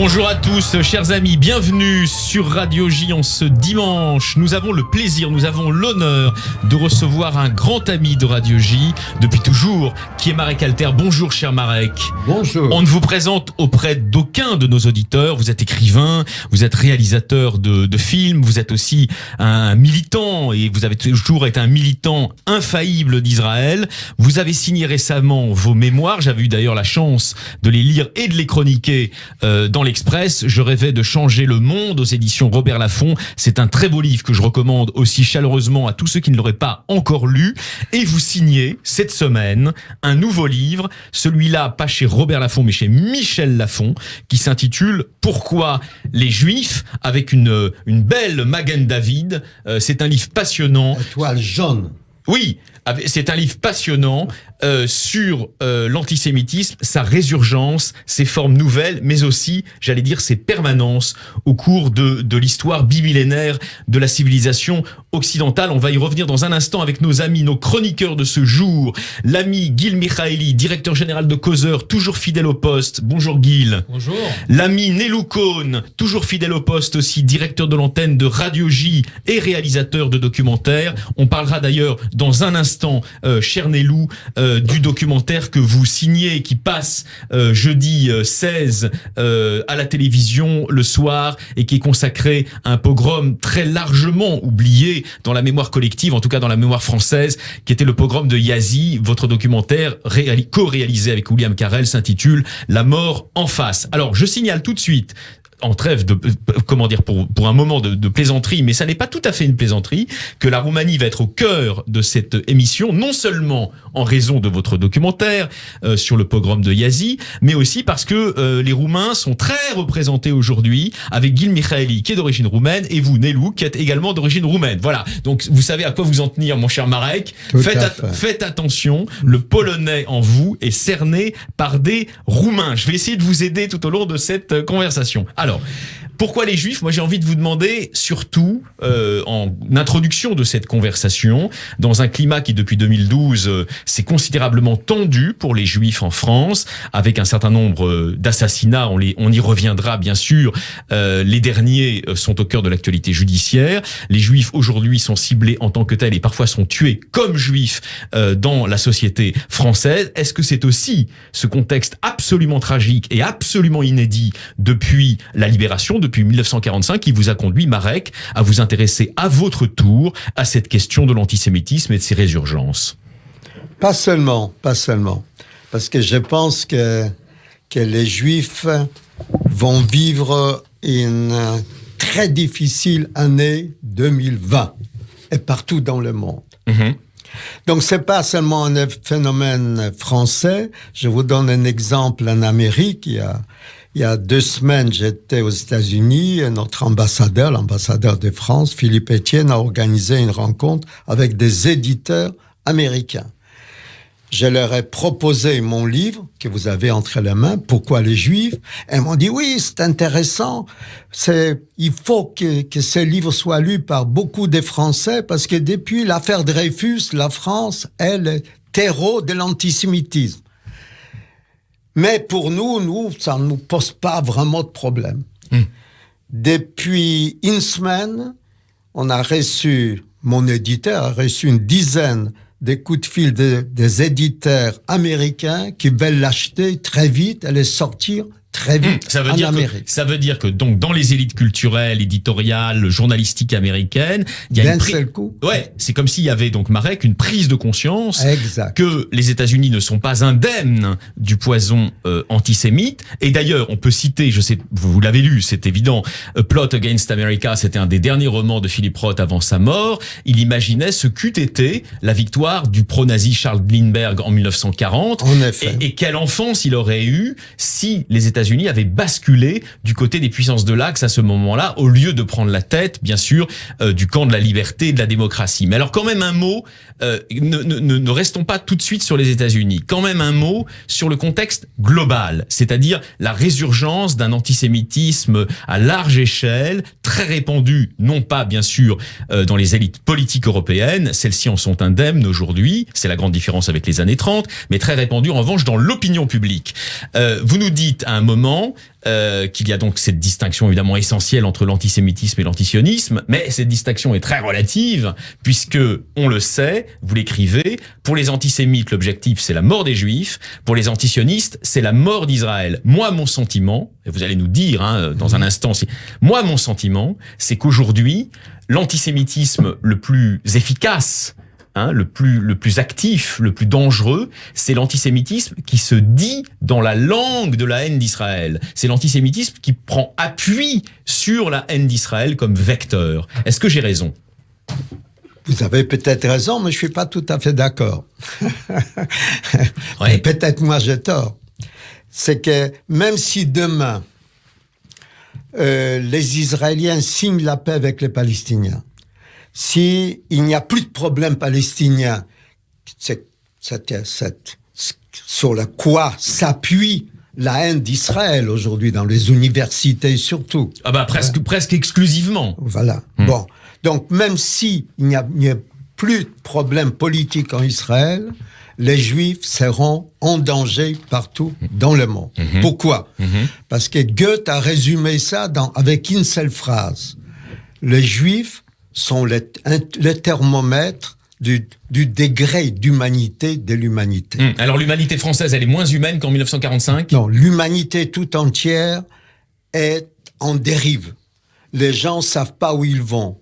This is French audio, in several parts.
Bonjour à tous, chers amis, bienvenue sur Radio J en ce dimanche. Nous avons le plaisir, nous avons l'honneur de recevoir un grand ami de Radio J, depuis toujours, qui est Marek Alter. Bonjour, cher Marek. Bonjour. On ne vous présente auprès d'aucun de nos auditeurs. Vous êtes écrivain, vous êtes réalisateur de films, vous êtes aussi un militant, et vous avez toujours été un militant infaillible d'Israël. Vous avez signé récemment vos mémoires. J'avais eu d'ailleurs la chance de les lire et de les chroniquer dans l'Express. Je rêvais de changer le monde aux éditions Robert Laffont. C'est un très beau livre que je recommande aussi chaleureusement à tous ceux qui ne l'auraient pas encore lu. Et vous signez cette semaine un nouveau livre, celui-là pas chez Robert Laffont mais chez Michel Lafon, qui s'intitule Pourquoi les Juifs, avec une belle Magen David. C'est un livre passionnant. Étoile jaune. Oui, c'est un livre passionnant sur l'antisémitisme, sa résurgence, ses formes nouvelles, mais aussi, j'allais dire, ses permanences au cours de l'histoire bimillénaire de la civilisation occidentale. On va y revenir dans un instant avec nos amis, nos chroniqueurs de ce jour. L'ami Gil Michaeli, directeur général de Causeur, toujours fidèle au poste. Bonjour Gil. Bonjour. L'ami Nelou Cohn, toujours fidèle au poste aussi, directeur de l'antenne de Radio J et réalisateur de documentaires. On parlera d'ailleurs dans un instant, cher Nelou, du documentaire que vous signez et qui passe jeudi 16 à la télévision le soir et qui est consacré à un pogrom très largement oublié dans la mémoire collective, en tout cas dans la mémoire française, qui était le pogrom de Yazi. Votre documentaire co-réalisé avec William Carell s'intitule La mort en face. Alors, je signale tout de suite, en trêve de, pour un moment de plaisanterie, mais ça n'est pas tout à fait une plaisanterie, que la Roumanie va être au cœur de cette émission, non seulement en raison de votre documentaire sur le pogrom de Yazi, mais aussi parce que les Roumains sont très représentés aujourd'hui, avec Gil Michaeli, qui est d'origine roumaine, et vous, Nelou, qui êtes également d'origine roumaine. Voilà, donc vous savez à quoi vous en tenir, mon cher Marek. Faites attention, le polonais en vous est cerné par des Roumains. Je vais essayer de vous aider tout au long de cette conversation. Alors, pourquoi les Juifs ? Moi, j'ai envie de vous demander, surtout en introduction de cette conversation, dans un climat qui, depuis 2012, s'est considérablement tendu pour les Juifs en France, avec un certain nombre d'assassinats, on y reviendra bien sûr, les derniers sont au cœur de l'actualité judiciaire. Les Juifs, aujourd'hui, sont ciblés en tant que tels et parfois sont tués comme Juifs dans la société française. Est-ce que c'est aussi ce contexte absolument tragique et absolument inédit depuis la libération, depuis 1945, qui vous a conduit, Marek, à vous intéresser à votre tour à cette question de l'antisémitisme et de ses résurgences? Pas seulement. Parce que je pense que les Juifs vont vivre une très difficile année 2020, et partout dans le monde. Mm-hmm. Donc, c'est pas seulement un phénomène français. Je vous donne un exemple en Amérique. Il y a 2 semaines, j'étais aux États-Unis et notre ambassadeur, l'ambassadeur de France, Philippe Etienne, a organisé une rencontre avec des éditeurs américains. Je leur ai proposé mon livre que vous avez entre les mains, Pourquoi les Juifs ? Et ils m'ont dit, oui, c'est intéressant. Il faut que ce livre soit lu par beaucoup de Français parce que depuis l'affaire Dreyfus, la France est le terreau de l'antisémitisme. Mais pour nous, ça ne nous pose pas vraiment de problème. Depuis une semaine, mon éditeur a reçu une dizaine de coups de fil des éditeurs américains qui veulent l'acheter très vite et les sortir très vite en Amérique. Ça veut dire que donc dans les élites culturelles, éditoriales, journalistiques américaines, il y a d'un seul coup. Ouais, c'est comme s'il y avait donc, Marek, une prise de conscience que les États-Unis ne sont pas indemnes du poison antisémite. Et d'ailleurs, on peut citer, je sais, vous l'avez lu, c'est évident, A Plot Against America, c'était un des derniers romans de Philip Roth avant sa mort. Il imaginait ce qu'eût été la victoire du pro-nazi Charles Lindbergh en 1940. En effet. Et quelle enfance il aurait eu si les États-Unis avaient basculé du côté des puissances de l'Axe à ce moment-là, au lieu de prendre la tête, bien sûr, du camp de la liberté et de la démocratie. Mais alors quand même un mot, ne restons pas tout de suite sur les États-Unis, quand même un mot sur le contexte global, c'est-à-dire la résurgence d'un antisémitisme à large échelle, très répandu, non pas bien sûr dans les élites politiques européennes, celles-ci en sont indemnes aujourd'hui, c'est la grande différence avec les années 30, mais très répandu en revanche dans l'opinion publique. Vous nous dites à un moment qu'il y a donc cette distinction évidemment essentielle entre l'antisémitisme et l'antisionisme, mais cette distinction est très relative, puisque, on le sait, vous l'écrivez, pour les antisémites, l'objectif c'est la mort des Juifs, pour les antisionistes, c'est la mort d'Israël. Moi, mon sentiment, et vous allez nous dire dans un instant, moi, mon sentiment, c'est qu'aujourd'hui, l'antisémitisme le plus efficace, le plus actif, le plus dangereux, c'est l'antisémitisme qui se dit dans la langue de la haine d'Israël. C'est l'antisémitisme qui prend appui sur la haine d'Israël comme vecteur. Est-ce que j'ai raison ? Vous avez peut-être raison, mais je suis pas tout à fait d'accord. Ouais. Peut-être moi j'ai tort. C'est que même si demain les Israéliens signent la paix avec les Palestiniens, si il n'y a plus de problème palestinien, sur le quoi s'appuie la haine d'Israël aujourd'hui dans les universités surtout. Ah bah presque exclusivement. Voilà. Bon. Donc même si il n'y a plus de problème politique en Israël, les Juifs seront en danger partout dans le monde. Pourquoi ? Parce que Goethe a résumé ça avec une seule phrase. Les Juifs sont le thermomètre du degré d'humanité de l'humanité. Alors l'humanité française, elle est moins humaine qu'en 1945 ? Non, l'humanité tout entière est en dérive. Les gens savent pas où ils vont.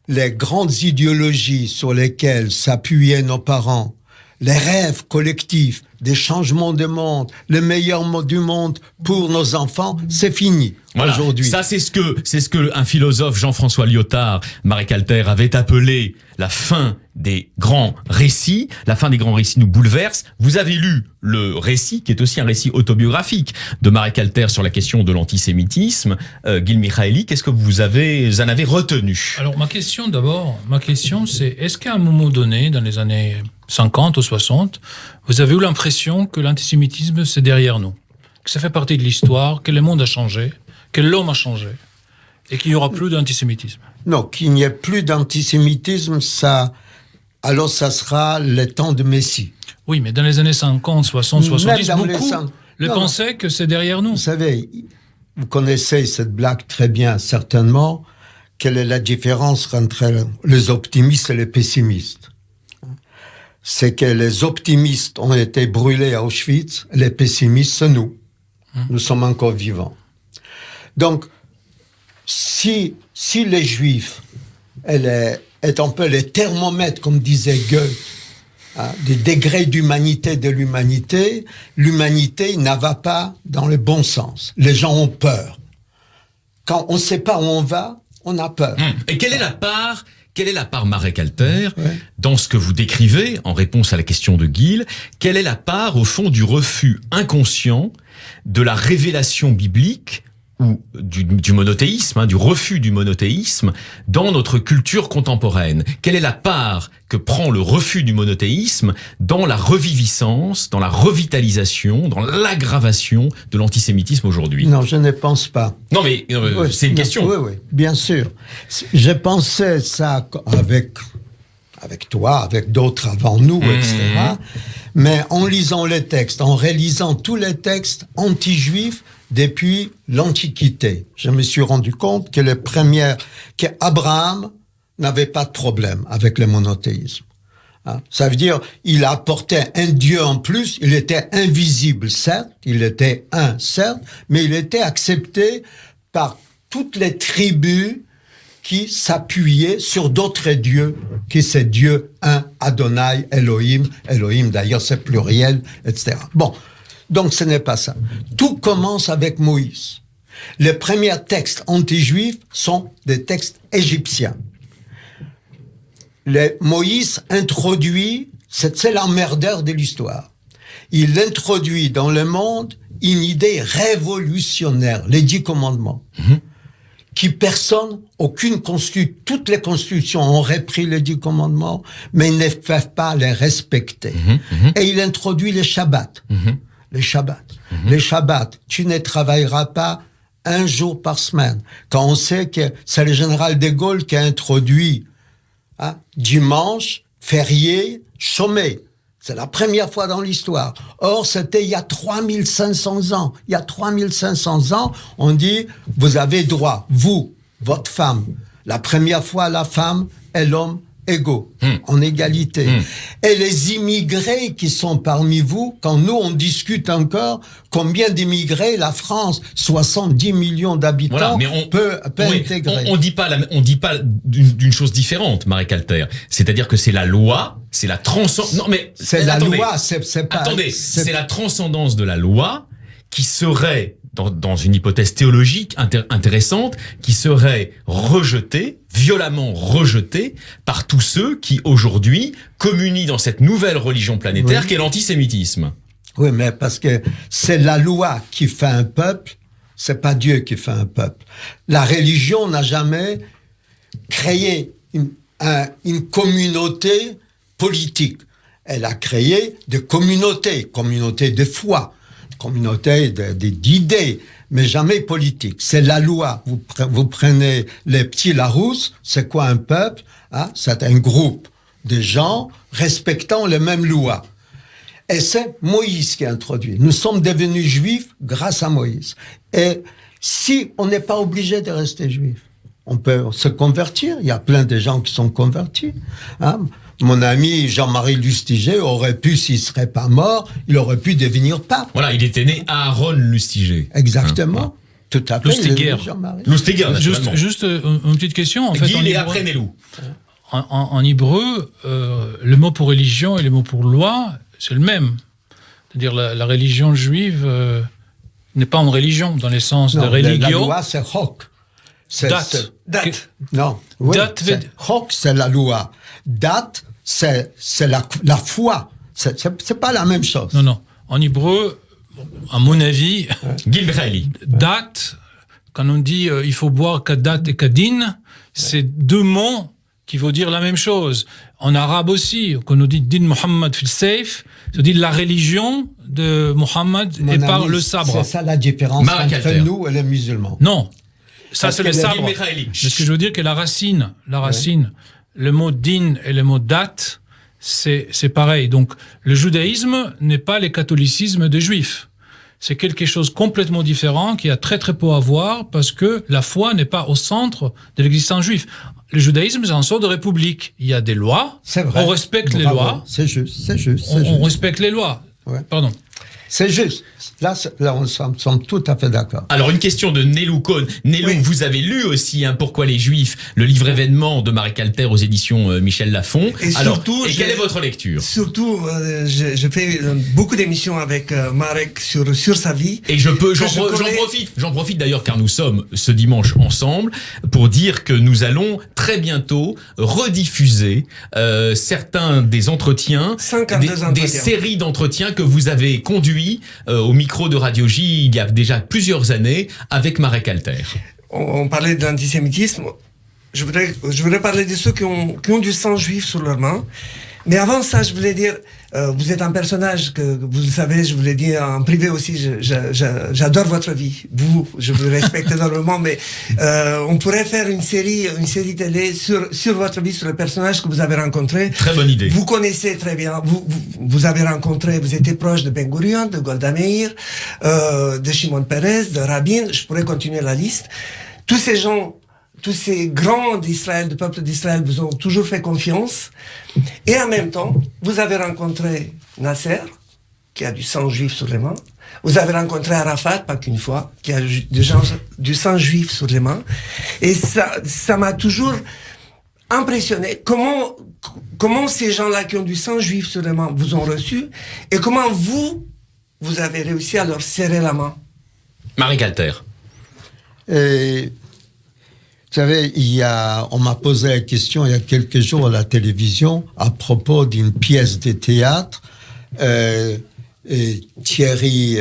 Les grandes idéologies sur lesquelles s'appuyaient nos parents, les rêves collectifs, des changements de monde, le meilleur mot du monde pour nos enfants, c'est fini. Voilà. Aujourd'hui. Ça, c'est ce que un philosophe, Jean-François Lyotard, Marek-Alter, avait appelé la fin des grands récits. La fin des grands récits nous bouleverse. Vous avez lu le récit, qui est aussi un récit autobiographique de Marek-Alter sur la question de l'antisémitisme. Gil Michaeli, qu'est-ce que vous en avez retenu ? Alors, ma question, c'est, est-ce qu'à un moment donné, dans les années 50 ou 60, vous avez eu l'impression que l'antisémitisme, c'est derrière nous, que ça fait partie de l'histoire, que le monde a changé, que l'homme a changé, et qu'il n'y aura plus d'antisémitisme? Non, qu'il n'y ait plus d'antisémitisme, alors ça sera le temps de Messie. Oui, mais dans les années 50, 60, 70, beaucoup pensaient que c'est derrière nous. Vous savez, vous connaissez cette blague très bien, certainement. Quelle est la différence entre les optimistes et les pessimistes ? C'est que les optimistes ont été brûlés à Auschwitz, les pessimistes, c'est nous. Nous sommes encore vivants. Donc, si les Juifs, est un peu les thermomètres, comme disait Goethe, des degrés d'humanité de l'humanité ne va pas dans le bon sens. Les gens ont peur. Quand on ne sait pas où on va, on a peur. Et quelle est la part, Marek-Alter, dans ce que vous décrivez, en réponse à la question de Gil, quelle est la part, au fond, du refus inconscient de la révélation biblique ou du monothéisme, du refus du monothéisme dans notre culture contemporaine? Quelle est la part que prend le refus du monothéisme dans la reviviscence, dans la revitalisation, dans l'aggravation de l'antisémitisme aujourd'hui? Non, je ne pense pas. Non, mais c'est une question. Oui, bien sûr. J'ai pensé ça avec toi, avec d'autres avant nous, etc. Mais en lisant les textes, en réalisant tous les textes anti-juifs depuis l'Antiquité, je me suis rendu compte qu'Abraham n'avait pas de problème avec le monothéisme. Ça veut dire, il a apporté un Dieu en plus, il était invisible, certes, il était un, certes, mais il était accepté par toutes les tribus qui s'appuyaient sur d'autres dieux, qui c'est Dieu un, Adonai, Elohim d'ailleurs c'est pluriel, etc. Bon, donc ce n'est pas ça. Tout commence avec Moïse. Les premiers textes anti-juifs sont des textes égyptiens. Moïse introduit, c'est l'emmerdeur de l'histoire, il introduit dans le monde une idée révolutionnaire, les 10 commandements. Toutes les constitutions ont repris les 10 commandements, mais ils ne peuvent pas les respecter. Et il introduit les Shabbats. Les Shabbats, tu ne travailleras pas un jour par semaine. Quand on sait que c'est le général de Gaulle qui a introduit dimanche, férié, chômé. C'est la première fois dans l'histoire. Or, c'était il y a 3500 ans. Il y a 3500 ans, on dit, vous avez droit, vous, votre femme. La première fois, la femme et l'homme égaux, en égalité. Et les immigrés qui sont parmi vous, quand nous, on discute encore combien d'immigrés la France, 70 millions d'habitants, voilà, mais peut intégrer. On dit pas d'une chose différente, Marek Alter. C'est-à-dire que c'est la loi, c'est la transcendance. Non, mais c'est la loi, c'est pas. Attendez, c'est la transcendance de la loi qui serait dans une hypothèse théologique intéressante, qui serait violemment rejetée par tous ceux qui aujourd'hui communient dans cette nouvelle religion planétaire qu'est l'antisémitisme. Oui, mais parce que c'est la loi qui fait un peuple, c'est pas Dieu qui fait un peuple. La religion n'a jamais créé une communauté politique. Elle a créé des communautés de foi, communauté d'idées, mais jamais politique. C'est la loi. Vous prenez les petits Larousse, c'est quoi un peuple? C'est un groupe de gens respectant les mêmes lois. Et c'est Moïse qui a introduit. Nous sommes devenus juifs grâce à Moïse. Et si on n'est pas obligé de rester juif, on peut se convertir. Il y a plein de gens qui sont convertis. Mon ami Jean-Marie Lustiger aurait pu, s'il serait pas mort, il aurait pu devenir pape. Voilà, il était né Aaron Lustiger. Exactement. Tout à fait. Lustiger. Juste une petite question. En fait, Guil et après Nélou. En hébreu, le mot pour religion et le mot pour loi, c'est le même. C'est-à-dire la religion juive n'est pas une religion dans le sens de religio. La loi, c'est chok. Date. Non. Oui, chok, c'est la loi. Date, c'est la foi. C'est pas la même chose. Non. En hébreu, à mon avis, date, quand on dit il faut boire kadat et kadin, c'est deux mots qui veulent dire la même chose. En arabe aussi, quand on dit din Muhammad fil Sayf, ça dit la religion de Muhammad et par le sabre. C'est ça la différence entre nous et les musulmans. Non, ça c'est le sabre. Mais ce que je veux dire, que la racine, le mot din et le mot date, c'est pareil. Donc, le judaïsme n'est pas le catholicisme des juifs. C'est quelque chose complètement différent qui a très très peu à voir parce que la foi n'est pas au centre de l'existence juive. Le judaïsme, c'est un sort de république. Il y a des lois. C'est vrai. On respecte les lois. C'est juste. On respecte les lois. Ouais. Pardon. C'est juste. Là, on sommes tout à fait d'accord. Alors, une question de Nélou Cohn. Nélou, vous avez lu aussi Pourquoi les Juifs, le livre événement de Marek Alter aux éditions Michel Lafon. Et quelle est votre lecture? Surtout, je fais beaucoup d'émissions avec Marek sur sa vie. Et j'en profite d'ailleurs, car nous sommes ce dimanche ensemble, pour dire que nous allons très bientôt rediffuser certains des entretiens, des séries d'entretiens que vous avez conduits au micro de Radio J il y a déjà plusieurs années avec Marek Alter. On parlait de l'antisémitisme. Je voudrais parler de ceux qui ont du sang juif sur leurs mains. Mais avant ça, je voulais dire, vous êtes un personnage que vous le savez, je vous l'ai dit en privé aussi, j'adore votre vie. Je vous respecte énormément, mais on pourrait faire une série télé sur votre vie, sur le personnage que vous avez rencontré. Très bonne idée. Vous connaissez très bien, vous avez rencontré, vous étiez proche de Ben Gurion, de Golda Meir, de Shimon Peres, de Rabin, je pourrais continuer la liste. Tous ces gens, tous ces grands d'Israël, du peuple d'Israël, vous ont toujours fait confiance. Et en même temps, vous avez rencontré Nasser, qui a du sang juif sur les mains. Vous avez rencontré Arafat, pas qu'une fois, qui a du sang juif sur les mains. Et ça m'a toujours impressionné. Comment ces gens-là qui ont du sang juif sur les mains vous ont reçu, et comment vous avez réussi à leur serrer la main. Marek Alter. Vous savez, on m'a posé la question il y a quelques jours à la télévision à propos d'une pièce de théâtre, Thierry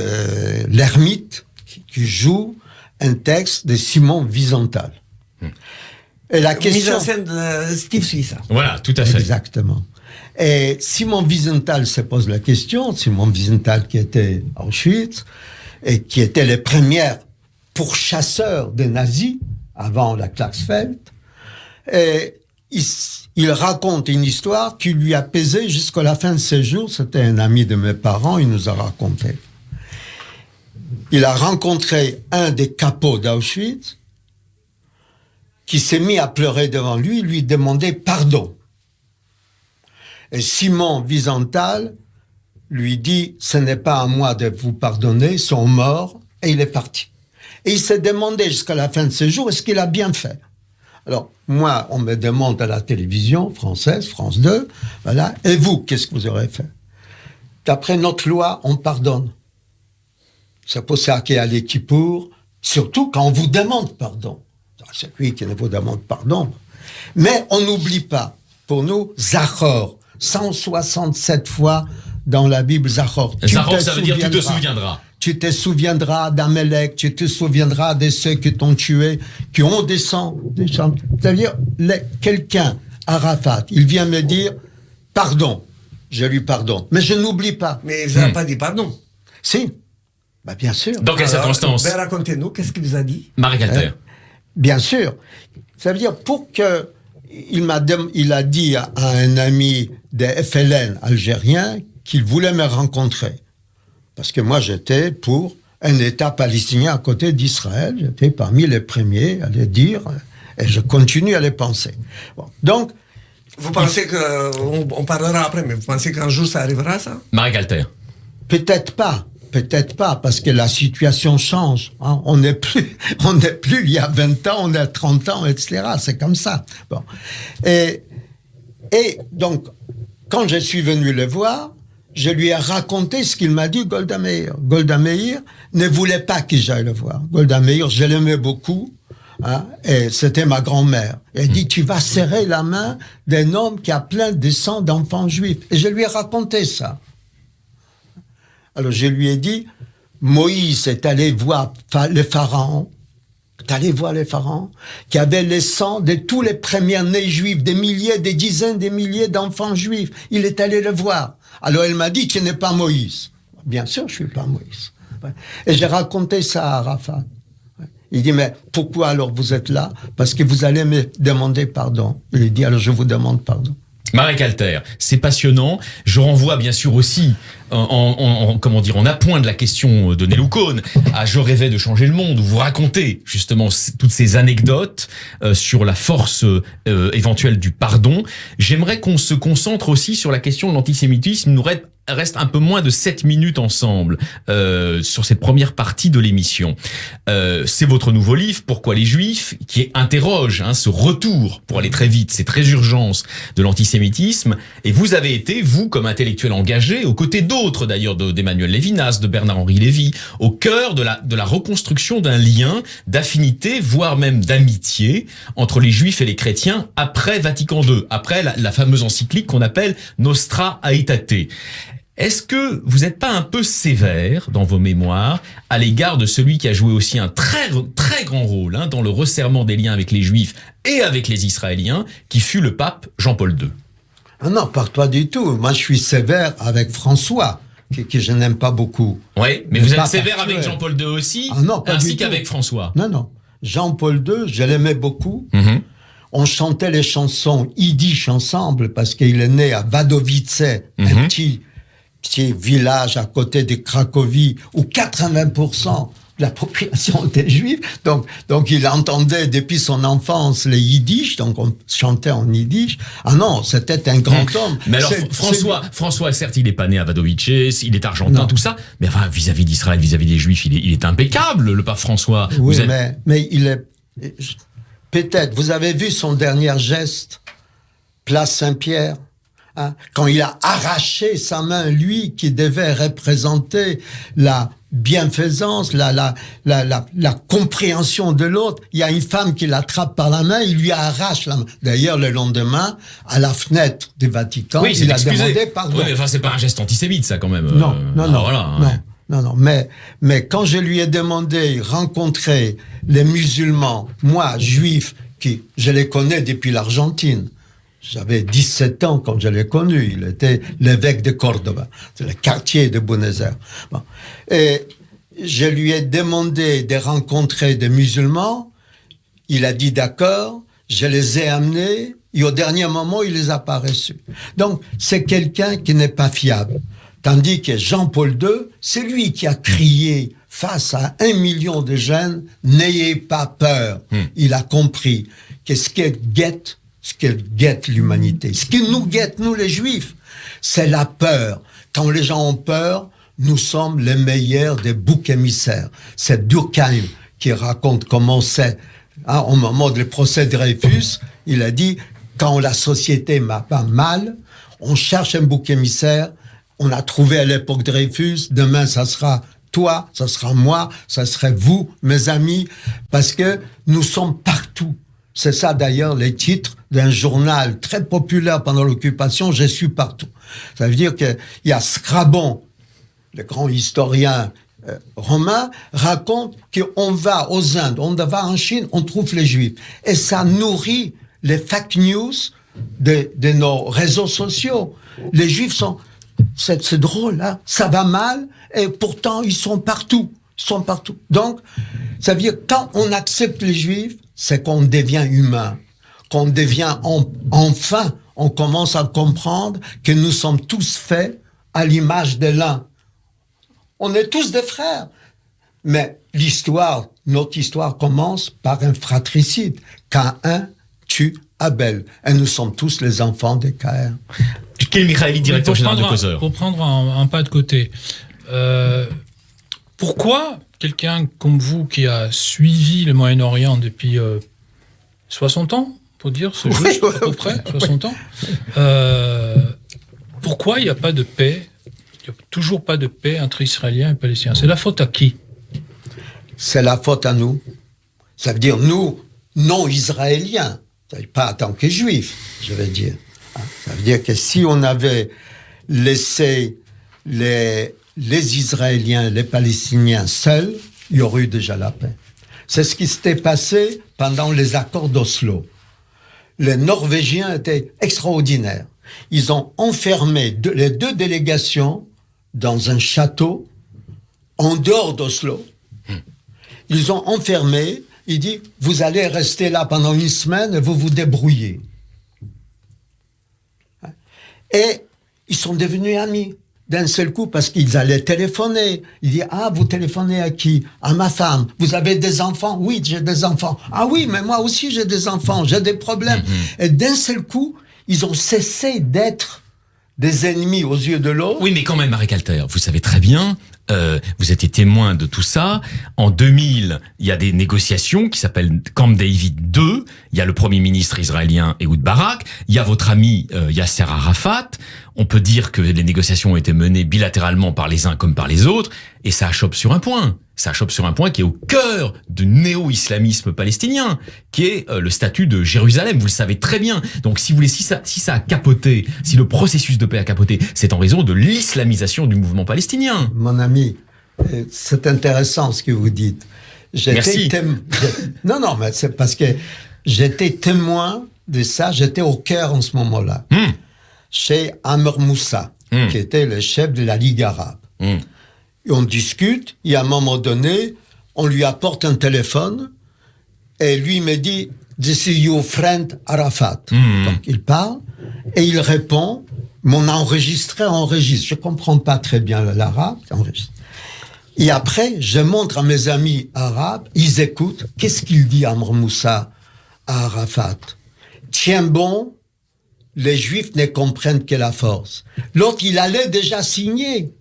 Lhermitte qui joue un texte de Simon Wiesenthal. Et la question, mise en scène de Steve Suissa. Voilà, tout à fait. Exactement. Et Simon Wiesenthal se pose la question, Simon Wiesenthal qui était à Auschwitz et qui était le premier pourchasseur des nazis avant la Klagsfeld, et il raconte une histoire qui lui a pesé jusqu'à la fin de ses jours. C'était un ami de mes parents, il nous a raconté. Il a rencontré un des capots d'Auschwitz qui s'est mis à pleurer devant lui demandait pardon. Et Simon Wiesenthal lui dit, ce n'est pas à moi de vous pardonner, ils sont morts, et il est parti. Et il s'est demandé jusqu'à la fin de ses jours, est-ce qu'il a bien fait? Alors, moi, on me demande à la télévision française, France 2, voilà, et vous, qu'est-ce que vous aurez fait? D'après notre loi, on pardonne. C'est pour ça qu'il y a les Kippour, surtout quand on vous demande pardon. C'est lui qui ne vous demande pardon. Mais on n'oublie pas, pour nous, Zachor, 167 fois dans la Bible, Zachor. Zachor, ça veut dire tu te souviendras. Tu te souviendras d'Amalek, tu te souviendras de ceux qui t'ont tué, qui ont des sangs. C'est-à-dire, quelqu'un, Arafat, il vient me dire, pardon, je lui pardonne. Mais je n'oublie pas. Mais vous n'avez pas dit pardon. Si, bah, bien sûr. Dans quelles circonstances? Racontez-nous, qu'est-ce qu'il vous a dit? Marie Calter. Bien sûr. Ça veut dire, pour que... Il a dit à un ami des FLN algérien qu'il voulait me rencontrer. Parce que moi, j'étais pour un État palestinien à côté d'Israël. J'étais parmi les premiers à le dire, et je continue à le penser. Bon, donc... Vous pensez on parlera après, mais vous pensez qu'un jour ça arrivera, ça? Marie Calter. Peut-être pas, parce que la situation change. Hein. On n'est plus, il y a 20 ans, on est 30 ans, etc. C'est comme ça. Bon. Et donc, quand je suis venu le voir, je lui ai raconté ce qu'il m'a dit Golda Meir. Golda Meir ne voulait pas que j'aille le voir. Golda Meir, je l'aimais beaucoup, hein, et c'était ma grand-mère. Elle dit, tu vas serrer la main d'un homme qui a plein de sang d'enfants juifs. Et je lui ai raconté ça. Alors je lui ai dit, Moïse est allé voir le pharaon, qui avait le sang de tous les premiers-nés juifs, des milliers, des dizaines, des milliers d'enfants juifs. Il est allé le voir. Alors elle m'a dit, tu n'es pas Moïse. Bien sûr, je suis pas Moïse. Et j'ai raconté ça à Arafat. Il dit, mais pourquoi alors vous êtes là? Parce que vous allez me demander pardon. Il lui dit, alors je vous demande pardon. Marie Calter, c'est passionnant. Je renvoie bien sûr aussi en appoint de la question de Nelou Cohn à Je rêvais de changer le monde, où vous racontez justement toutes ces anecdotes sur la force éventuelle du pardon. J'aimerais qu'on se concentre aussi sur la question de l'antisémitisme. Il nous reste un peu moins de 7 minutes ensemble sur cette première partie de l'émission. C'est votre nouveau livre, Pourquoi les Juifs, qui interroge ce retour, pour aller très vite, ces très urgences de l'antisémitisme. Et vous avez été, vous, comme intellectuel engagé, aux côtés d'autres d'ailleurs, d'Emmanuel Lévinas, de Bernard-Henri Lévy, au cœur de la reconstruction d'un lien d'affinité, voire même d'amitié entre les Juifs et les chrétiens après Vatican II, après la fameuse encyclique qu'on appelle Nostra Aetate. Est-ce que vous n'êtes pas un peu sévère dans vos mémoires à l'égard de celui qui a joué aussi un très, très grand rôle dans le resserrement des liens avec les Juifs et avec les Israéliens, qui fut le pape Jean-Paul II? Ah non, pas du tout. Moi, je suis sévère avec François, que je n'aime pas beaucoup. Oui, mais vous êtes sévère avec Jean-Paul II aussi, ainsi qu'avec François. Non. Jean-Paul II, je l'aimais beaucoup. Mm-hmm. On chantait les chansons yiddish ensemble, parce qu'il est né à Wadowice, un petit village à côté de Cracovie, où 80% de la population était juive. Donc il entendait depuis son enfance les yiddish, donc on chantait en yiddish. Ah non, c'était un grand homme. Mais alors François, certes, il n'est pas né à Wadowice, il est argentin, tout ça, mais enfin, vis-à-vis d'Israël, vis-à-vis des Juifs, il est impeccable, le pape François. Oui, mais il est... Peut-être, vous avez vu son dernier geste, place Saint-Pierre, quand il a arraché sa main, lui qui devait représenter la bienfaisance, la compréhension de l'autre. Il y a une femme qui l'attrape par la main, il lui arrache la main. D'ailleurs, le lendemain, à la fenêtre du Vatican, il a demandé pardon. Oui, mais enfin, c'est pas un geste antisémite, ça, quand même. Non. Voilà, Non. Mais quand je lui ai demandé rencontrer les musulmans, moi, juif, je les connais depuis l'Argentine. J'avais 17 ans quand je l'ai connu. Il était l'évêque de Cordoba. C'est le quartier de Buenos Aires. Bon. Et je lui ai demandé de rencontrer des musulmans. Il a dit d'accord. Je les ai amenés. Et au dernier moment, il les a pas reçus. Donc, c'est quelqu'un qui n'est pas fiable. Tandis que Jean-Paul II, c'est lui qui a crié face à 1 million de jeunes, n'ayez pas peur. Il a compris que ce qui guette l'humanité, ce qui nous guette, nous les Juifs, c'est la peur. Quand les gens ont peur, nous sommes les meilleurs des boucs émissaires. C'est Durkheim qui raconte comment c'est. Au moment du procès de Dreyfus, il a dit, quand la société va mal, on cherche un bouc émissaire. On a trouvé à l'époque Dreyfus, demain ça sera toi, ça sera moi, ça serait vous, mes amis, parce que nous sommes partout. C'est ça d'ailleurs les titres d'un journal très populaire pendant l'occupation, Je suis partout. Ça veut dire qu'il y a Strabon, le grand historien romain, raconte qu'on va aux Indes, on va en Chine, on trouve les Juifs. Et ça nourrit les fake news de nos réseaux sociaux. Les Juifs sont... C'est drôle, hein? Ça va mal, et pourtant ils sont partout. Ils sont partout. Donc, ça veut dire, quand on accepte les Juifs, c'est qu'on devient humain. Qu'on devient, enfin, on commence à comprendre que nous sommes tous faits à l'image de l'un. On est tous des frères. Mais notre histoire commence par un fratricide. Caïn tue Abel. Et nous sommes tous les enfants de Caïn. Gil Michaeli, directeur général de Causeur. Pour prendre un pas de côté, pourquoi quelqu'un comme vous qui a suivi le Moyen-Orient depuis 60 ans, pour dire, c'est juste à peu près, 60 ans, pourquoi il n'y a pas de paix, il n'y a toujours pas de paix entre Israéliens et Palestiniens? C'est la faute à qui? C'est la faute à nous. Ça veut dire nous, non-Israéliens, pas en tant que Juifs, je veux dire. Ça veut dire que si on avait laissé les Israéliens, les Palestiniens seuls, il y aurait eu déjà la paix. C'est ce qui s'était passé pendant les accords d'Oslo. Les Norvégiens étaient extraordinaires. Ils ont enfermé les deux délégations dans un château en dehors d'Oslo. Ils ont enfermé, ils disent, vous allez rester là pendant 1 semaine et vous vous débrouillez. Et ils sont devenus amis d'un seul coup parce qu'ils allaient téléphoner. Ils disent, vous téléphonez à qui? À ma femme. Vous avez des enfants? Oui, j'ai des enfants. Ah oui, mais moi aussi j'ai des enfants, j'ai des problèmes. Et d'un seul coup, ils ont cessé d'être des ennemis aux yeux de l'autre. Oui, mais quand même, Marek Alter, vous savez très bien, vous étiez témoin de tout ça. En 2000, il y a des négociations qui s'appellent Camp David 2. Il y a le premier ministre israélien Ehud Barak. Il y a votre ami Yasser Arafat. On peut dire que les négociations ont été menées bilatéralement par les uns comme par les autres. Et ça achoppe sur un point. Ça achoppe sur un point qui est au cœur du néo-islamisme palestinien, qui est le statut de Jérusalem. Vous le savez très bien. Donc, si vous voulez, si ça a capoté, si le processus de paix a capoté, c'est en raison de l'islamisation du mouvement palestinien. Mon ami, c'est intéressant ce que vous dites. Merci. Non, mais c'est parce que j'étais témoin de ça. J'étais au Caire en ce moment-là, chez Amr Moussa, qui était le chef de la Ligue arabe. Et on discute, et à un moment donné, on lui apporte un téléphone, et lui me dit, "This is your friend Arafat." Donc il parle, et il répond, mon enregistré enregistre. Je comprends pas très bien l'arabe, enregistre. Et après, je montre à mes amis arabes, ils écoutent, qu'est-ce qu'il dit Amr Moussa à Arafat? Tiens bon, les Juifs ne comprennent que la force. L'autre, il allait déjà signer.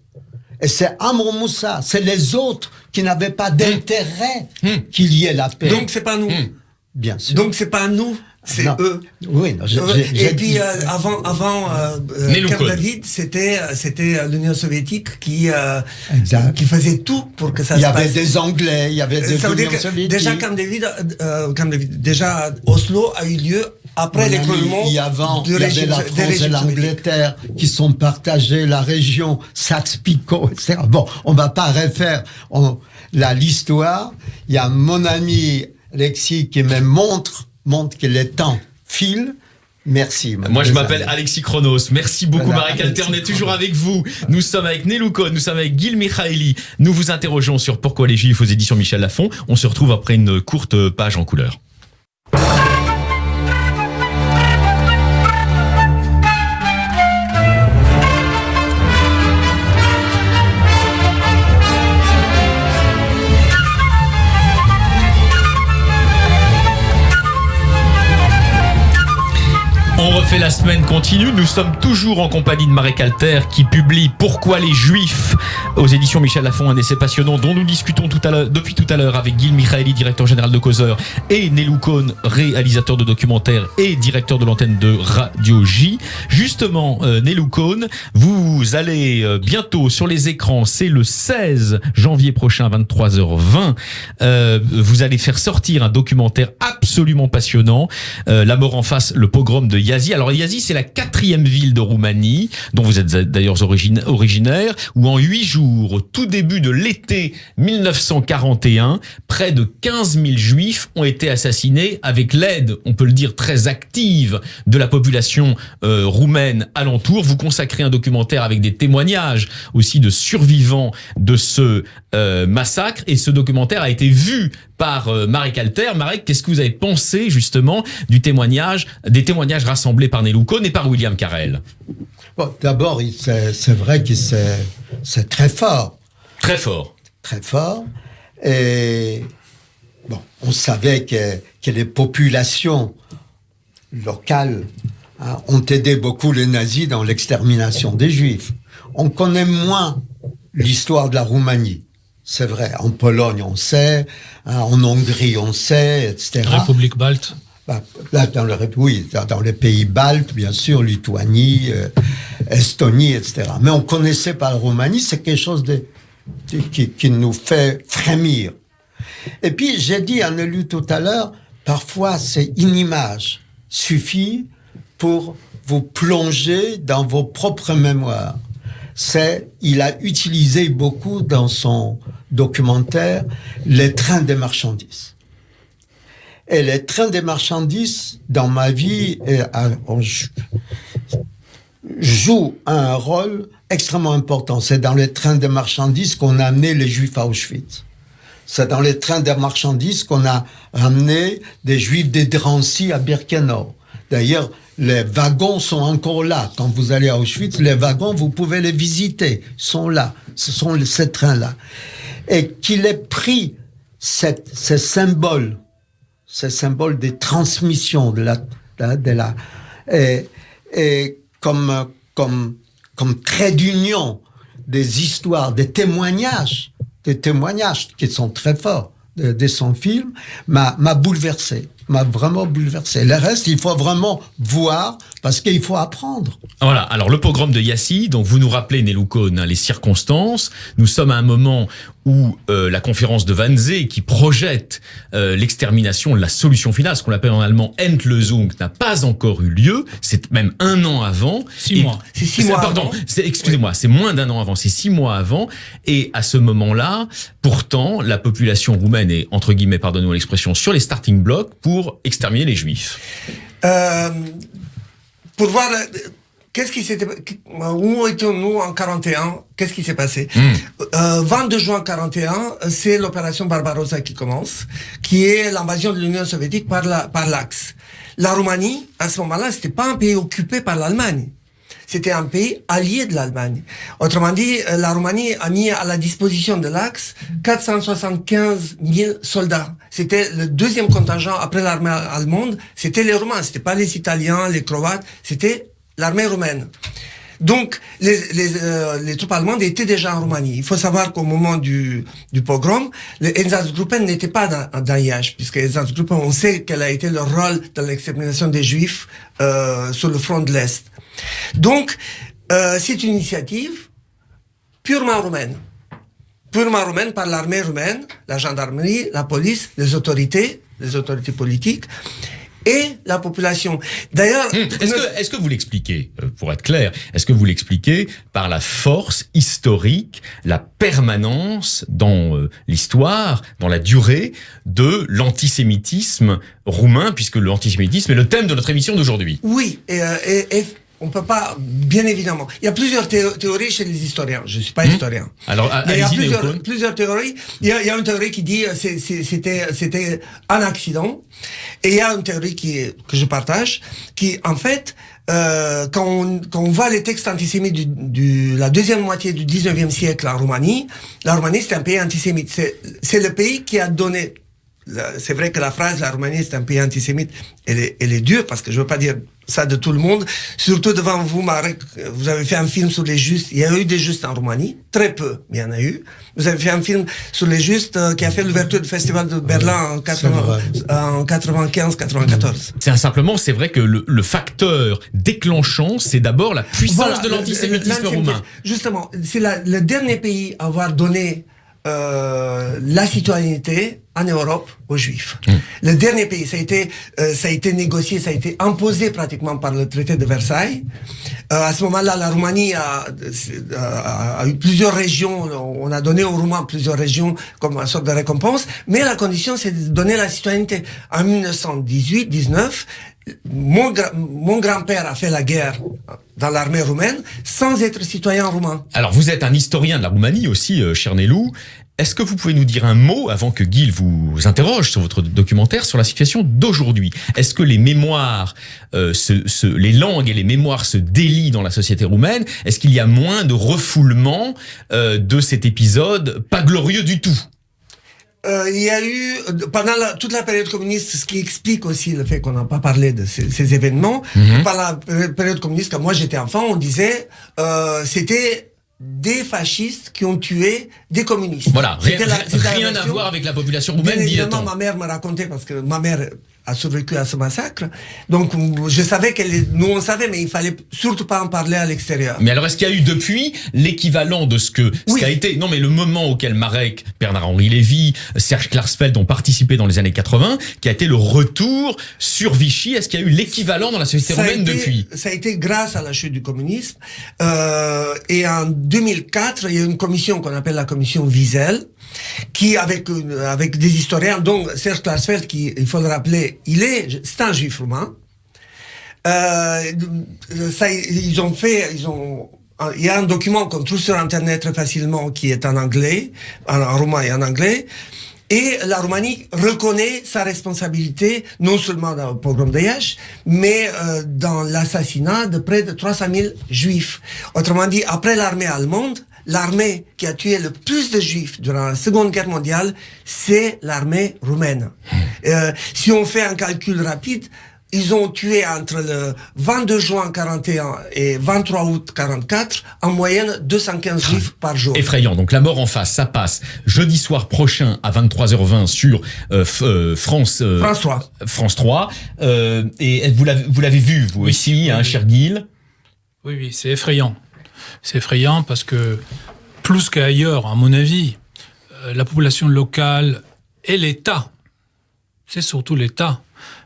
Et c'est Amr Moussa, c'est les autres qui n'avaient pas d'intérêt qu'il y ait la paix. Donc c'est pas nous. Bien sûr. Donc c'est pas nous, c'est eux. Oui, non, et puis avant Camp David, c'était l'Union soviétique qui faisait tout pour que ça se passe. Il y avait des Anglais, il y avait des Unions soviétiques. Déjà Camp David, déjà Oslo a eu lieu après l'écroulement du régime. Il y avait la France et l'Angleterre qui sont partagés, la région Saxe-Picot, etc. Bon, on va pas refaire l'histoire. Il y a mon ami Alexis qui me montre que le temps file. Merci. Moi, je m'appelle Alexis Chronos. Merci beaucoup, Marek Alter. On est toujours avec vous. Nous sommes avec Nelou Cohn, nous sommes avec Gil Michaeli. Nous vous interrogeons sur Pourquoi les Juifs aux éditions Michel Lafon. On se retrouve après une courte page en couleur. fait, la semaine continue. Nous sommes toujours en compagnie de Marek Alter qui publie Pourquoi les Juifs aux éditions Michel Lafon, un essai passionnant dont nous discutons depuis tout à l'heure avec Gil Michaeli, directeur général de Causeur, et Nelou Cohn, réalisateur de documentaires et directeur de l'antenne de Radio J. Justement, Nelou Cohn, vous allez bientôt sur les écrans, c'est le 16 janvier prochain, 23h20. Vous allez faire sortir un documentaire absolument passionnant, La mort en face, le pogrom de Iași. Alors Iași, c'est la 4e ville de Roumanie, dont vous êtes d'ailleurs originaire, où en 8 jours, au tout début de l'été 1941, près de 15 000 juifs ont été assassinés avec l'aide, on peut le dire, très active de la population roumaine alentour. Vous consacrez un documentaire avec des témoignages aussi de survivants de ce massacre, et ce documentaire a été vu par Marek Alter. Marek, qu'est-ce que vous avez pensé justement des témoignages rassemblés par Nelou Cohn et par William Carrel? Bon, d'abord, c'est vrai que c'est très fort. Très fort. Très fort. Et bon, on savait que les populations locales ont aidé beaucoup les nazis dans l'extermination des Juifs. On connaît moins l'histoire de la Roumanie. C'est vrai, en Pologne on sait, en Hongrie on sait, etc. République balte. Là, dans les pays baltes, bien sûr, Lituanie, Estonie, etc. Mais on connaissait pas la Roumanie, c'est quelque chose qui nous fait frémir. Et puis, j'ai dit à Nelou tout à l'heure, parfois, c'est une image suffit pour vous plonger dans vos propres mémoires. Il a utilisé beaucoup dans son documentaire les trains des marchandises. Et les trains des marchandises, dans ma vie, jouent un rôle extrêmement important. C'est dans les trains des marchandises qu'on a amené les Juifs à Auschwitz. C'est dans les trains des marchandises qu'on a amené des Juifs des Drancy à Birkenau. D'ailleurs, les wagons sont encore là. Quand vous allez à Auschwitz, les wagons, vous pouvez les visiter. Ils sont là. Ce sont ces trains-là. Et qu'il ait pris ces symboles des transmissions et comme trait d'union des histoires, des témoignages qui sont très forts de son film, m'a vraiment bouleversé. Le reste, il faut vraiment voir, parce qu'il faut apprendre. Voilà, alors le pogrom de Iași, donc vous nous rappelez, Nelou Cohn, les circonstances. Nous sommes à un moment où la conférence de Wannsee, qui projette l'extermination, la solution finale, ce qu'on appelle en allemand Endlösung, n'a pas encore eu lieu. C'est même un an avant. 6 mois. C'est 6 mois pardon, avant. Excusez-moi, oui. C'est moins d'un an avant, c'est 6 mois avant. Et à ce moment-là, pourtant, la population roumaine est, entre guillemets, pardonnez-moi l'expression, sur les starting blocks pour exterminer les Juifs. Pour voir qu'est-ce qui s'était, où étions-nous en 41, qu'est-ce qui s'est passé? 22 juin 41, c'est l'opération Barbarossa qui commence, qui est l'invasion de l'Union soviétique par l'Axe. La Roumanie, à ce moment-là, c'était pas un pays occupé par l'Allemagne. C'était un pays allié de l'Allemagne. Autrement dit, la Roumanie a mis à la disposition de l'Axe 475 000 soldats. C'était le deuxième contingent après l'armée allemande. C'était les Roumains, c'était pas les Italiens, les Croates, c'était l'armée roumaine. Donc, les troupes allemandes étaient déjà en Roumanie. Il faut savoir qu'au moment du pogrom, les Einsatzgruppen n'étaient pas dans Iași, puisque les Einsatzgruppen, on sait quel a été leur rôle dans l'extermination des Juifs sur le front de l'Est. Donc, c'est une initiative purement roumaine par l'armée roumaine, la gendarmerie, la police, les autorités politiques et la population. D'ailleurs, est-ce que vous l'expliquez, pour être clair, est-ce que vous l'expliquez par la force historique, la permanence dans l'histoire, dans la durée de l'antisémitisme roumain, puisque l'antisémitisme est le thème de notre émission d'aujourd'hui? Oui, et on peut pas, bien évidemment. Il y a plusieurs théories chez les historiens. Je suis pas historien. Alors, il y a allez-y, plusieurs théories. Il y a une théorie qui dit c'était un accident. Et il y a une théorie que je partage, qui, en fait, quand on voit les textes antisémites de la deuxième moitié du 19e siècle en Roumanie, la Roumanie, c'est un pays antisémite. C'est le pays qui a donné. C'est vrai que la phrase, la Roumanie, c'est un pays antisémite, elle est dure, parce que je veux pas dire ça de tout le monde, surtout devant vous, Marek. Vous avez fait un film sur les Justes. Il y a eu des Justes en Roumanie, très peu, mais il y en a eu. Vous avez fait un film sur les Justes qui a fait l'ouverture du Festival de Berlin en 95-94. C'est vrai que le facteur déclenchant, c'est d'abord la puissance de l'antisémitisme roumain. Justement, c'est le dernier pays à avoir donné la citoyenneté en Europe aux Juifs. Le dernier pays, ça a été négocié, ça a été imposé pratiquement par le traité de Versailles. À ce moment-là, la Roumanie a eu plusieurs régions. On a donné aux Roumains plusieurs régions comme une sorte de récompense. Mais la condition, c'est de donner la citoyenneté. En 1918-19, mon grand-père a fait la guerre dans l'armée roumaine sans être citoyen roumain. Alors, vous êtes un historien de la Roumanie aussi, cher Nélou. Est-ce que vous pouvez nous dire un mot, avant que Guil vous interroge sur votre documentaire, sur la situation d'aujourd'hui? Est-ce que les mémoires, les langues et les mémoires se délient dans la société roumaine? Est-ce qu'il y a moins de refoulement de cet épisode pas glorieux du tout? Il y a eu, pendant toute la période communiste, ce qui explique aussi le fait qu'on n'a pas parlé de ces événements, pendant la période communiste, quand moi j'étais enfant, on disait c'était des fascistes qui ont tué des communistes. Voilà, rien à voir avec la population roumaine. Bien évidemment, ma mère me racontait, parce que ma mère a survécu à ce massacre. Donc, je savais nous on savait, mais il fallait surtout pas en parler à l'extérieur. Mais alors, est-ce qu'il y a eu depuis l'équivalent de ce qu'a été, non, mais le moment auquel Marek, Bernard-Henri Lévy, Serge Klarsfeld ont participé dans les années 80, qui a été le retour sur Vichy? Est-ce qu'il y a eu l'équivalent dans la société roumaine depuis? Ça a été grâce à la chute du communisme. Et en 2004, il y a une commission qu'on appelle la commission Wiesel, qui avec des historiens, dont Serge Klarsfeld, qui, il faut le rappeler, c'est un juif roumain. Il y a un document qu'on trouve sur Internet très facilement qui est en anglais, en roumain et en anglais. Et la Roumanie reconnaît sa responsabilité, non seulement dans le pogrom de Iași, mais dans l'assassinat de près de 300 000 juifs. Autrement dit, après l'armée allemande, l'armée qui a tué le plus de juifs durant la Seconde Guerre mondiale, c'est l'armée roumaine. Si on fait un calcul rapide, ils ont tué entre le 22 juin 41 et 23 août 44, en moyenne 215 juifs par jour. Effrayant. Donc la mort en face, ça passe jeudi soir prochain à 23h20 sur France 3. Et vous l'avez vu, vous aussi, hein, cher Guil? Oui, c'est effrayant. C'est effrayant parce que, plus qu'ailleurs, à mon avis, la population locale et l'État, c'est surtout l'État,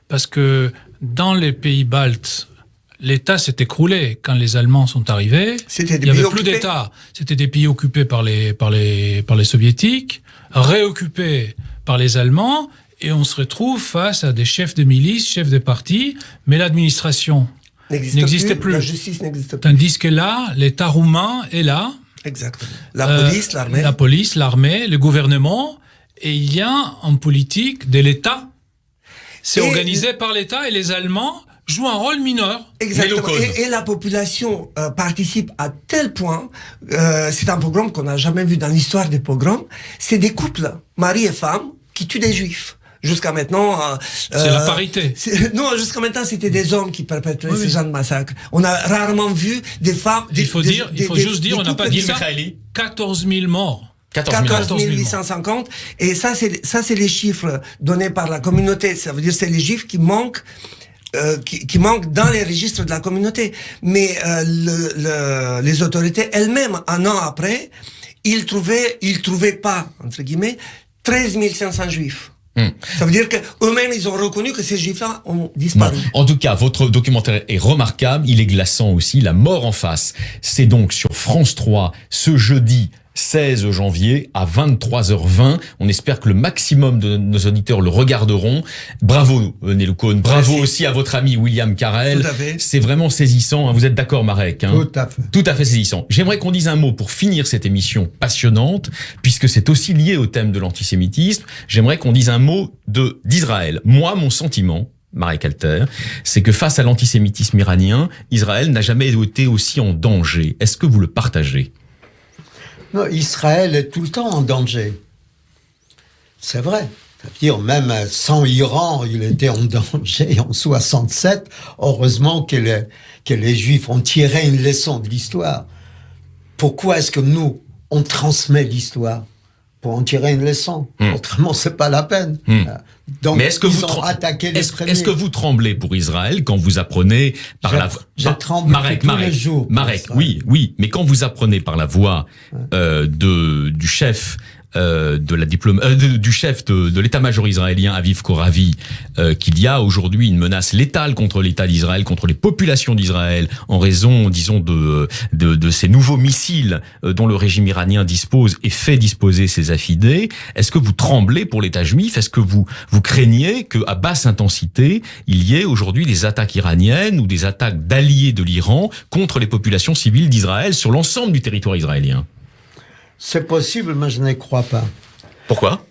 parce que dans les pays baltes, l'État s'est écroulé quand les Allemands sont arrivés. Il n'y avait plus d'État. C'était des pays occupés par les Soviétiques, réoccupés par les Allemands, et on se retrouve face à des chefs de milice, chefs de partis, mais l'administration n'existait plus. La justice n'existe plus. Tandis que là, l'État roumain est là. Exactement. La police, l'armée. La police, l'armée, le gouvernement, et il y a une politique de l'État. C'est organisé par l'État et les Allemands jouent un rôle mineur. Exactement. Et la population participe à tel point, c'est un pogrom qu'on n'a jamais vu dans l'histoire des pogroms, c'est des couples, mari et femme, qui tuent des juifs. Jusqu'à maintenant... c'est la parité. Non, jusqu'à maintenant, c'était des hommes qui perpétraient ce genre de massacre. On a rarement vu des femmes... Il faut juste dire, on n'a pas dit ça, 14 000 morts. 14 850. Et ça, c'est les chiffres donnés par la communauté. Ça veut dire c'est les juifs qui manquent dans les registres de la communauté. Mais les autorités elles-mêmes, un an après, ils trouvaient pas, entre guillemets, 13 500 juifs. Ça veut dire qu'eux-mêmes, ils ont reconnu que ces juifs-là ont disparu. Bon. En tout cas, votre documentaire est remarquable, il est glaçant aussi, La mort en face. C'est donc sur France 3 ce jeudi 16 janvier à 23h20. On espère que le maximum de nos auditeurs le regarderont. Bravo Nélou Cohn, bravo aussi à votre ami William Carrel. Tout à fait. C'est vraiment saisissant, hein. Vous êtes d'accord Marek, hein? Tout à fait. Tout à fait saisissant. J'aimerais qu'on dise un mot pour finir cette émission passionnante, puisque c'est aussi lié au thème de l'antisémitisme. J'aimerais qu'on dise un mot d'Israël. Moi, mon sentiment, Marek Alter, c'est que face à l'antisémitisme iranien, Israël n'a jamais été aussi en danger. Est-ce que vous le partagez? Non, Israël est tout le temps en danger. C'est vrai. dire, même sans Iran, il était en danger en 67. Heureusement que les Juifs ont tiré une leçon de l'histoire. Pourquoi est-ce que nous, on transmet l'histoire? Pour en tirer une leçon. Autrement, c'est pas la peine. Donc, mais est-ce que ils ont attaqué les premiers. Est-ce que vous tremblez pour Israël quand vous apprenez par je tremble tous les jours. Marek, oui, mais quand vous apprenez par la voix du chef du chef de l'état-major israélien Aviv Koravi qu'il y a aujourd'hui une menace létale contre l'État d'Israël, contre les populations d'Israël en raison, disons, de ces nouveaux missiles dont le régime iranien dispose et fait disposer ses affidés. Est-ce que vous tremblez pour l'État juif? Est-ce que vous craignez qu'à basse intensité, il y ait aujourd'hui des attaques iraniennes ou des attaques d'alliés de l'Iran contre les populations civiles d'Israël sur l'ensemble du territoire israélien? C'est possible, mais je ne crois pas. Pourquoi?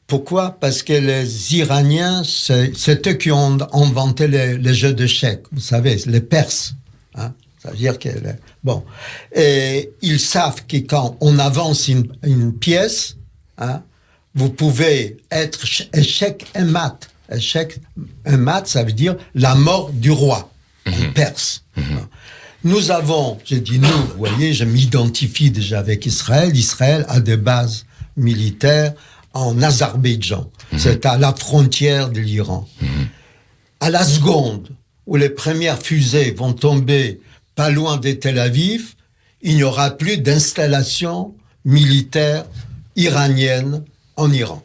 Pourquoi? Parce que les Iraniens, c'est eux qui ont inventé les jeux d'échecs. Vous savez, les Perses. Hein? Ça veut dire que... Et ils savent que quand on avance une pièce, hein, vous pouvez être échec et mat. Échec et mat, ça veut dire la mort du roi, en perse. Nous avons, j'ai dit nous, vous voyez, je m'identifie déjà avec Israël. Israël a des bases militaires en Azerbaïdjan. C'est à la frontière de l'Iran. À la seconde où les premières fusées vont tomber pas loin de Tel Aviv, il n'y aura plus d'installation militaire iranienne en Iran.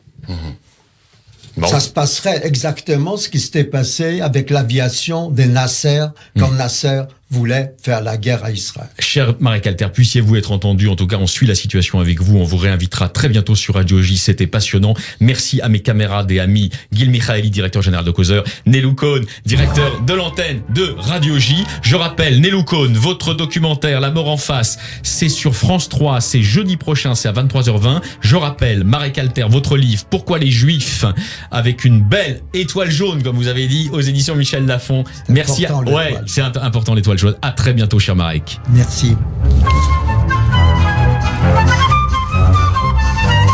Bon. Ça se passerait exactement ce qui s'était passé avec l'aviation de Nasser, quand Nasser voulait faire la guerre à Israël. Cher Marek Alter, puissiez-vous être entendu. En tout cas, on suit la situation avec vous. On vous réinvitera très bientôt sur Radio J. C'était passionnant. Merci à mes camarades et amis. Gil Michaeli, directeur général de Causeur. Nelou Cohn, directeur de l'antenne de Radio J. Je rappelle, Nelou Cohn, votre documentaire La mort en face, c'est sur France 3. C'est jeudi prochain, c'est à 23h20. Je rappelle, Marek Alter, votre livre Pourquoi les Juifs, avec une belle étoile jaune, comme vous avez dit, aux éditions Michel Lafon. Merci. C'est important, c'est important l'étoile jaune. À très bientôt, cher Marek. Merci.